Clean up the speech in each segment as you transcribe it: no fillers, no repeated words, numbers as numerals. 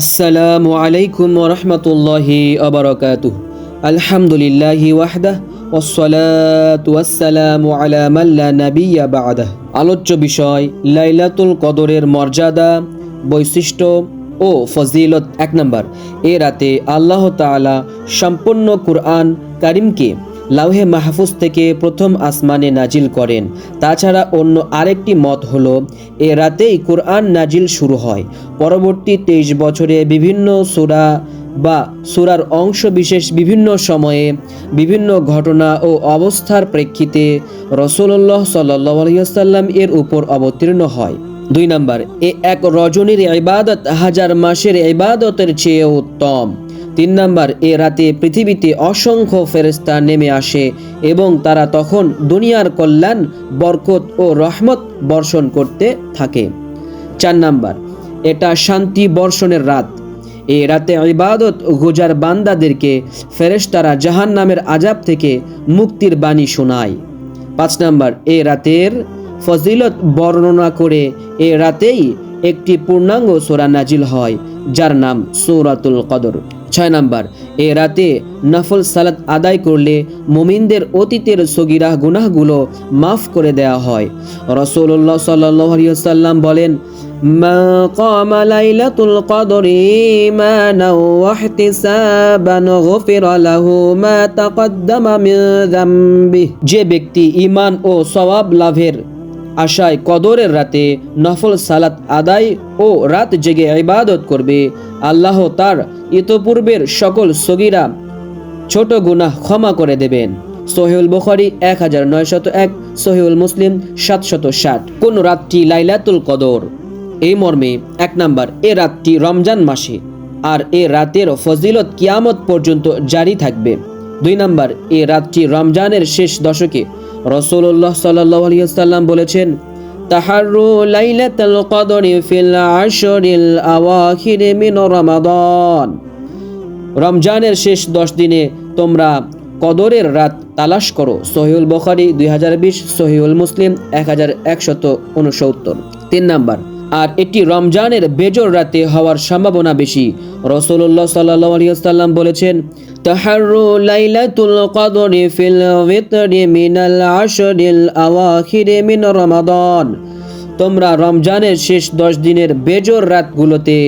আসসালামু আলাইকুম ওয়া রাহমাতুল্লাহি ওয়া বারাকাতুহু। আলহামদুলিল্লাহি ওয়াহদাহ ওয়াসসালাতু ওয়াসসালামু আলা মান লা নাবিয়্যা বা'দাহ। আলোচ্য বিষয় লাইলাতুল কদরের মর্যাদা, বৈশিষ্ট্য ও ফজিলত। 1 নাম্বার, এ রাতে আল্লাহ তাআলা সম্পূর্ণ কুরআন কারীমকে লাউহে মাহফুজ থেকে প্রথম আসমানে নাজিল করেন। তাছাড়া অন্য আরেকটি মত হলো এ রাতেই কুরআন নাজিল শুরু হয়। পরবর্তী 23 বছরে বিভিন্ন সূরা বা সূরার অংশ বিশেষ বিভিন্ন সময়ে বিভিন্ন ঘটনা ও অবস্থার প্রেক্ষিতে রাসূলুল্লাহ সাল্লাল্লাহু আলাইহি ওয়াসাল্লাম এর উপর অবতীর্ণ হয়। 2 নাম্বার, এ এক রজনীর ইবাদত হাজার মাসের ইবাদতের চেয়ে উত্তম। 3 নাম্বার, এ রাতে পৃথিবীতে অসংখ্য ফেরেশতা নেমে আসে এবং তারা তখন দুনিয়ার কল্যাণ, বরকত ও রহমত বর্ষণ করতে থাকে। 4 নাম্বার, এটা শান্তি বর্ষণের রাত। এই রাতে ইবাদত গুজার বান্দাদেরকে ফেরেশতারা জাহান্নামের আযাব থেকে মুক্তির বাণী শোনায়। 5 নাম্বার, এ রাতের ফজিলত বর্ণনা করে এ রাতেই একটি পূর্ণাঙ্গ সূরা নাজিল হয় যার নাম সূরাতুল কদর। 6 নাম্বার, এ রাতে নফল সালাত আদায় করলে মুমিনদের অতীতের সগীরা গুনাহগুলো মাফ করে দেয়া হয়। রাসূলুল্লাহ সাল্লাল্লাহু আলাইহি ওয়াসাল্লাম বলেন, মা কামা লাইলাতুল কদরি ঈমানাও ওয়া ইহতিসাবান গুফিরা লাহু মা তাকদ্দামা মিন যামবি। যে ব্যক্তি ঈমান ও সওয়াব লাভের আশায় কদরের রাতে নফল সালাত আদায় ও রাত জেগে ইবাদত করবে, আল্লাহ তার ইতপূর্বের সকল সগীরা ছোট গুনাহ ক্ষমা করে দেবেন। সহিহুল বুখারী 1901, সহিহুল মুসলিম 760। কোন রাতটি লাইলাতুল কদর? এই মর্মে 1 নাম্বার, এ রাতটি রমজান মাসে, আর এ রাতের ফজিলত কিয়ামত পর্যন্ত জারি থাকবে। 2 নাম্বার, এ রাতটি রমজানের শেষ দশকে। রাসূলুল্লাহ সাল্লাল্লাহু আলাইহি ওয়াসাল্লাম বলেছেন, তাহাররু লাইলাতুল কদরি ফিল আশরিল আওয়াখির মিন রমাদান। রমজানের শেষ 10 দিনে তোমরা কদরের রাত তালাশ করো। সহিহুল বুখারী 2020, সহিহুল মুসলিম 1169। 3 নাম্বার, আর এটি রমজানের বেজর রাতে হওয়ার সম্ভাবনা বেশি। রাসূলুল্লাহ সাল্লাল্লাহু আলাইহি ওয়াসাল্লাম বলেছেন, তাহাররু লাইলাতুল কদরি ফিল ভিতরি মিনাল আশরিল আওয়াখির মিন রমাদান। তোমরা রমজানের শেষ 10 দিনের বেজর রাতগুলোতে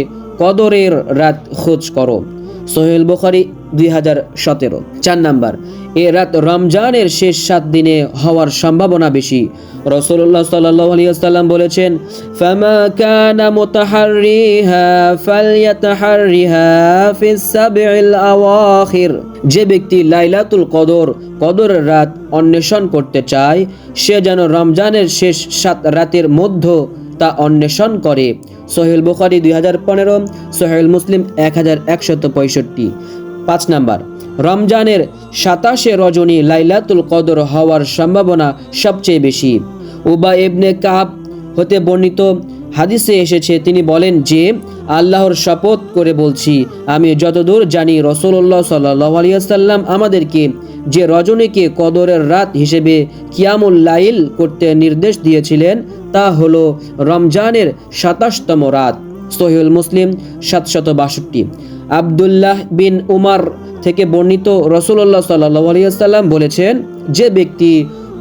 কদরের রাত খোঁজ করো। সহিহুল বুখারী 2017। 4 নাম্বার, এ রাত রমজানের শেষ 7 দিনে হওয়ার সম্ভাবনা বেশি। রাসূলুল্লাহ সাল্লাল্লাহু আলাইহি ওয়াসাল্লাম বলেছেন, ফামা কানা মুতাহাররিহা ফালইয়াতাহাররিহা ফিস সাবইল আওয়াখির। যে ব্যক্তি লাইলাতুল কদরের রাত অন্বেষণ করতে চায়, সে যেন রমজানের শেষ 7 রাতের মধ্যে তা অন্বেষণ করে। সহিহুল বুখারী 2015, সহিহুল মুসলিম 1165। 5 নাম্বার, রমজানের 27 রজনী লাইলাতুল কদর হওয়ার সম্ভাবনা সবচেয়ে বেশি। উবাই ইবনে কাব হতে বর্ণিত হাদিসে এসেছে, তিনি বলেন যে, আল্লাহর শপথ করে বলছি, আমি যতদূর জানি রাসূলুল্লাহ সাল্লাল্লাহু আলাইহি ওয়াসাল্লাম আমাদেরকে যে রজনীকে কদরের রাত হিসেবে কিয়ামুল লাইল করতে নির্দেশ দিয়েছিলেন তা হলো রমজানের 27তম রাত। সহিহুল মুসলিম 762। আব্দুল্লাহ বিন উমর থেকে বর্ণিত, রাসূলুল্লাহ সাল্লাল্লাহু আলাইহি ওয়াসাল্লাম বলেছেন, যে ব্যক্তি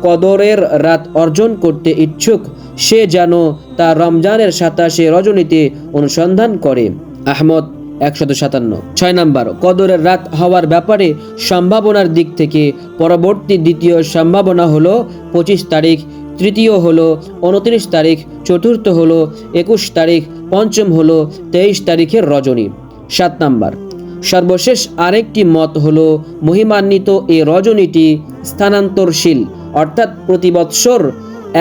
কদরের রাত অর্জন করতে ইচ্ছুক সে যেন তা রমজানের 27 রজনীতে অনুসন্ধান করে। আহমদ 157। 6 নাম্বার, কদরের রাত হওয়ার ব্যাপারে সম্ভাবনার দিক থেকে পরবর্তী দ্বিতীয় সম্ভাবনা হলো 25 তারিখ, তৃতীয় হলো 29 তারিখ, চতুর্থ হলো 21 তারিখ, পঞ্চম হলো 23 তারিখের রজনী। 7 নাম্বার, সর্বশেষ আরেকটি মত হলো মহিমান্বিত এই রজনীটি স্থানান্তরশীল, অর্থাৎ প্রতি বৎসর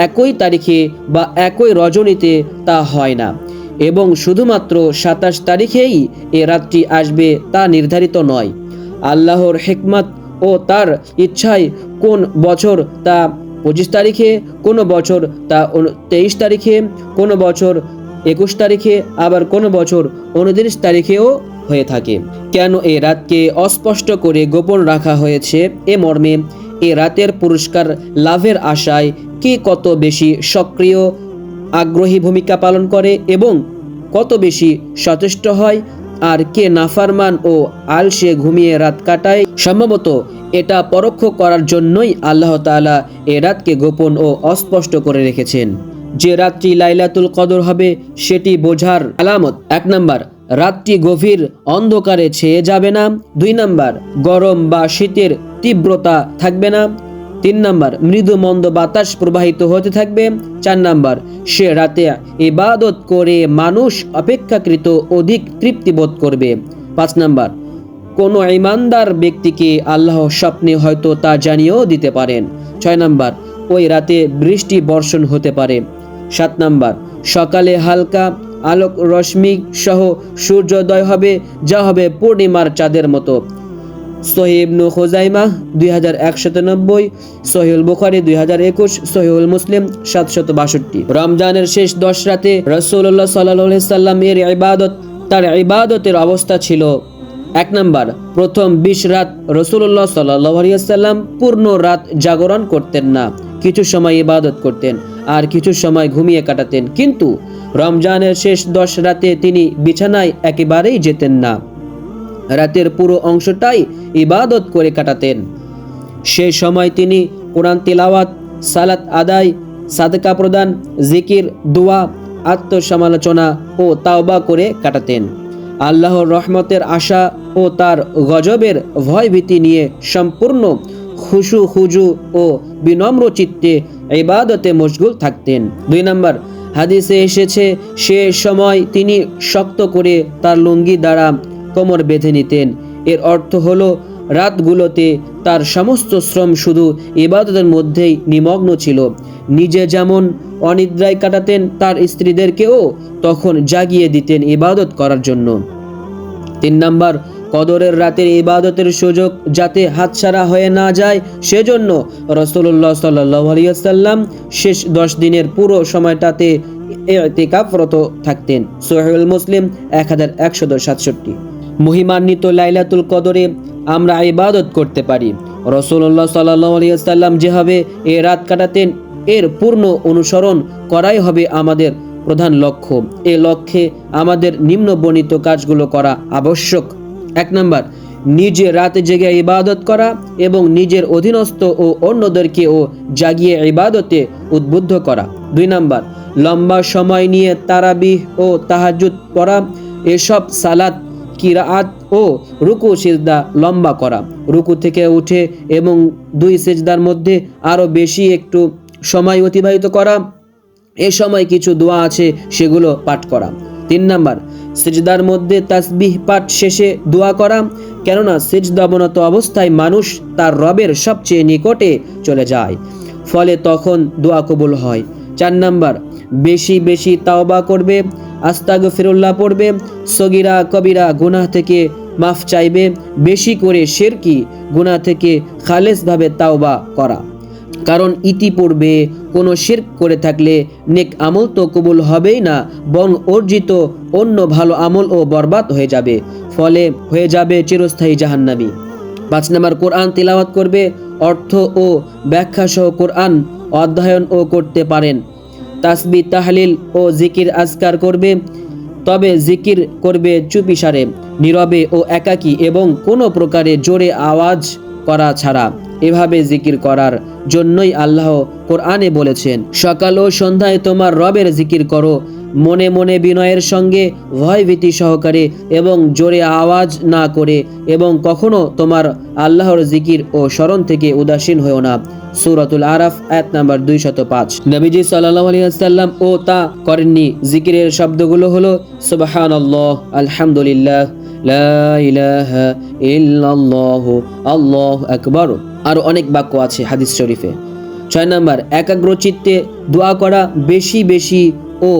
একই তারিখে বা একই রজনীতে তা হয় না এবং শুধুমাত্র 27 তারিখেই এ রাতটি আসবে তা নির্ধারিত নয়। আল্লাহর হিকমত ও তার ইচ্ছায় কোন বছর তা 25 তারিখে, কোন বছর তা 23 তারিখে, কোন বছর 21 তারিখে, আবার কোন বছর 29 তারিখেও হয়ে থাকে। কেন এ রাতকে অস্পষ্ট করে গোপন রাখা হয়েছে, এ মর্মে এ রাতের পুরস্কার লাভের আশায় কে কত বেশি সক্রিয় আগ্রহী ভূমিকা পালন করে এবং কত বেশি সচেষ্ট হয় আর কে নাফারমান ও আলসে ঘুমিয়ে রাত কাটায়। সম্ভবত এটা পরোক্ষ করার জন্যই আল্লাহ তাআলা এ রাতকে গোপন ও অস্পষ্ট করে রেখেছেন। যে রাতটি লাইলাতুল কদর হবে সেটি বোঝার আলামত: 1 নাম্বার, রাতটি গভীর অন্ধকারে ছেয়ে যাবে না। 2 নাম্বার, গরম বা শীতের তীব্রতা থাকবে না। 3 নাম্বার, মৃদু মন্দ বাতাস প্রবাহিত হতে থাকবে। 4 নাম্বার, সে রাতে ইবাদত করে মানুষ অপেক্ষাকৃত অধিক তৃপ্তি বোধ করবে। 5 নাম্বার, কোনো ঈমানদার ব্যক্তিকে আল্লাহ স্বপ্নে হয়তো তা জানিয়েও দিতে পারেন। 6 নাম্বার, ওই রাতে বৃষ্টি বর্ষণ হতে পারে। 7 নাম্বার, সকালে হালকা আলোক রশ্মি সহ সূর্যোদয় হবে, যা হবে পূর্ণিমার চাঁদের মতো। সহিহ ইবনে খুজাইমাহ 2190, সহিহুল বুখারী 2021, সহিহুল মুসলিম 762। রমজানের শেষ 10 রাতে রাসূলুল্লাহ সাল্লাল্লাহু আলাইহি সাল্লাম এর তার ইবাদতের অবস্থা ছিল: 1 নাম্বার, প্রথম 20 রাত রাসূলুল্লাহ সাল্লাল্লাহু আলাইহি সাল্লাম পূর্ণ রাত জাগরণ করতেন না, কিছু সময় ইবাদত করতেন আর কিছু সময় ঘুমিয়ে কাটাতেন। কিন্তু রমজানের শেষ 10 রাতে তিনি বিছানায় একেবারেই যেতেন না, রাতের পুরো অংশটাই ইবাদত করে কাটাতেন। সেই সময় তিনি কোরআন তিলাওয়াত, সালাত আদায়, সাদকা প্রদান, জিকির, দোয়া, আত্মসমালোচনা ও তাওবা করে কাটাতেন। আল্লাহর রহমতের আশা ও তার গজবের ভয় ভীতি নিয়ে সম্পূর্ণ খুশু খুজু ও বিনম্র চিত্তে ইবাদতে মশগুল থাকতেন। 2 নাম্বার, হাদিসে এসেছে সে সময় তিনি শক্ত করে তার লুঙ্গি দ্বারা কোমর বেঁধে নিতেন। এর অর্থ হলো রাতগুলোতে তার সমস্ত শ্রম শুধু ইবাদতের মধ্যেই নিমগ্ন ছিল। নিজে যেমন অনিদ্রায় কাটাতেন, তার স্ত্রীদেরকেও তখন জাগিয়ে দিতেন ইবাদত করার জন্য। 3 নাম্বার, কদরের রাতের ইবাদতের সুযোগ যাতে হাতছাড়া হয়ে না যায় সেজন্য রাসূলুল্লাহ সাল্লাল্লাহু আলাইহি ওয়াসাল্লাম শেষ 10 দিনের পুরো সময়টাতে ইতিকাফরত থাকতেন। সহিহুল মুসলিম 1167। মহিমান্বিত লাইলাতুল কদরে আমরা ইবাদত করতে পারি। রাসূলুল্লাহ সাল্লাল্লাহু আলাইহি ওয়াসাল্লাম যেভাবে এ রাত কাটাতেন এর পূর্ণ অনুসরণ করাই হবে আমাদের প্রধান লক্ষ্য। এ লক্ষ্যে আমাদের নিম্নবর্ণিত কাজগুলো করা আবশ্যক: 1 নাম্বার, নিজে রাতে জেগে ইবাদত করা এবং নিজের অধীনস্থ ও অন্যদেরকেও জাগিয়ে ইবাদতে উদ্বুদ্ধ করা। 2 নাম্বার, লম্বা সময় নিয়ে তারাবিহ ও তাহাজ্জুদ পড়া। এসব সালাত, কিরাআত ও রুকু সিজদা লম্বা করা, রুকু থেকে উঠে এবং 2 সিজদার মধ্যে আরও বেশি একটু সময় অতিবাহিত করা। এ সময় কিছু দোয়া আছে সেগুলো পাঠ করা। 3 নাম্বার, সিজদার মধ্যে তাসবিহ পাঠ শেষে দোয়া করা, কেননা সিজদাবনত অবস্থায় মানুষ তার রবের সবচেয়ে নিকটে চলে যায়, ফলে তখন দোয়া কবুল হয়। 4 নাম্বার, বেশি বেশি তাওবা করবে, আস্তাগফিরুল্লাহ পড়বে, সগীরা কবিরা গুনাহ থেকে মাফ চাইবে, বেশি করে শিরকি গুনাহ থেকে খালেসভাবে তাওবা করা, কারণ ইতিপূর্বে কোনো শিরক করে থাকলে নেক আমল তো কবুল হবেই না, বরং অর্জিত অন্য ভালো আমলও বরবাদ হয়ে যাবে, ফলে হয়ে যাবে চিরস্থায়ী জাহান্নামী। 5 নাম্বার, কোরআন তিলাওয়াত করবে, অর্থ ও ব্যাখ্যা সহ কোরআন অধ্যয়নও করতে পারেন। তাসবিহ, তাহলিল ও জিকির আজকার করবে, তবে জিকির করবে চুপিসারে, নীরবে ও একাকী এবং কোনো প্রকারে জোরে আওয়াজ করা ছাড়া। এভাবে জিকির করার জন্যই আল্লাহ কোরআনে বলেছেন, সকাল ও সন্ধ্যায় তোমার রবের জিকির করো, মনে মনে বিনয়ের সঙ্গে, ভয়ভীতি সহকারে এবং জোরে আওয়াজ না করে, এবং কখনো তোমার আল্লাহর জিকির ও স্মরণ থেকে উদাসীন হও না। সূরাতুল আরাফ আয়াত নাম্বার 205। নবীজি সাল্লাল্লাহু আলাইহি ওয়াসাল্লাম ও তা করেননি। জিকিরের শব্দগুলো হলো সুবহানাল্লাহ, আলহামদুলিল্লাহ, লা ইলাহা ইল্লাল্লাহু, আল্লাহু আকবার। আর অনেক বাক্য আছে হাদিস শরীফে। 6 নাম্বার, একাগ্র চিত্তে দোয়া করা, বেশি বেশি ও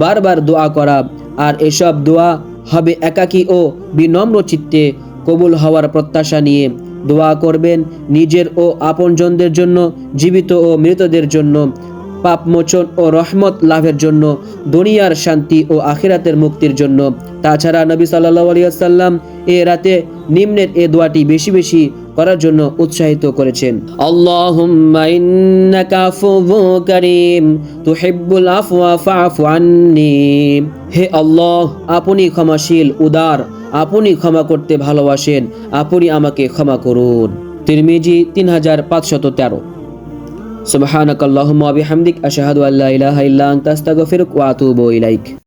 বারবার দোয়া করা, আর এসব দোয়া হবে একাকী ও বিনম্র চিত্তে কবুল হওয়ার প্রত্যাশা নিয়ে। দোয়া করবেন নিজের ও আপনজনদের জন্য, জীবিত ও মৃতদের জন্য, পাপ মোচন ও রহমত লাভের জন্য, দুনিয়ার শান্তি ও আখিরাতের মুক্তির জন্য। তাছাড়া নবী সাল্লাল্লাহু আলাইহি ওয়াসাল্লাম এ রাতে নিম্নের এ দোয়াটি বেশি বেশি করার জন্য উৎসাহিত করেছেন: আল্লাহুম্মা ইন্নাকা আফুউন কারীম তুহিব্বুল আফওয়া ফাআফু আন্নী। হে আল্লাহ, আপনি ক্ষমাশীল, উদার, আপনি ক্ষমা করতে ভালোবাসেন, আপনি আমাকে ক্ষমা করুন। তিরমিজি 3513। সুবহানাকাল্লাহুম্মা ওয়া বিহামদিক আশহাদু আল্লা ইলাহা ইল্লা আনতা আস্তাগফিরুকা ওয়া আতুবু ইলাইক।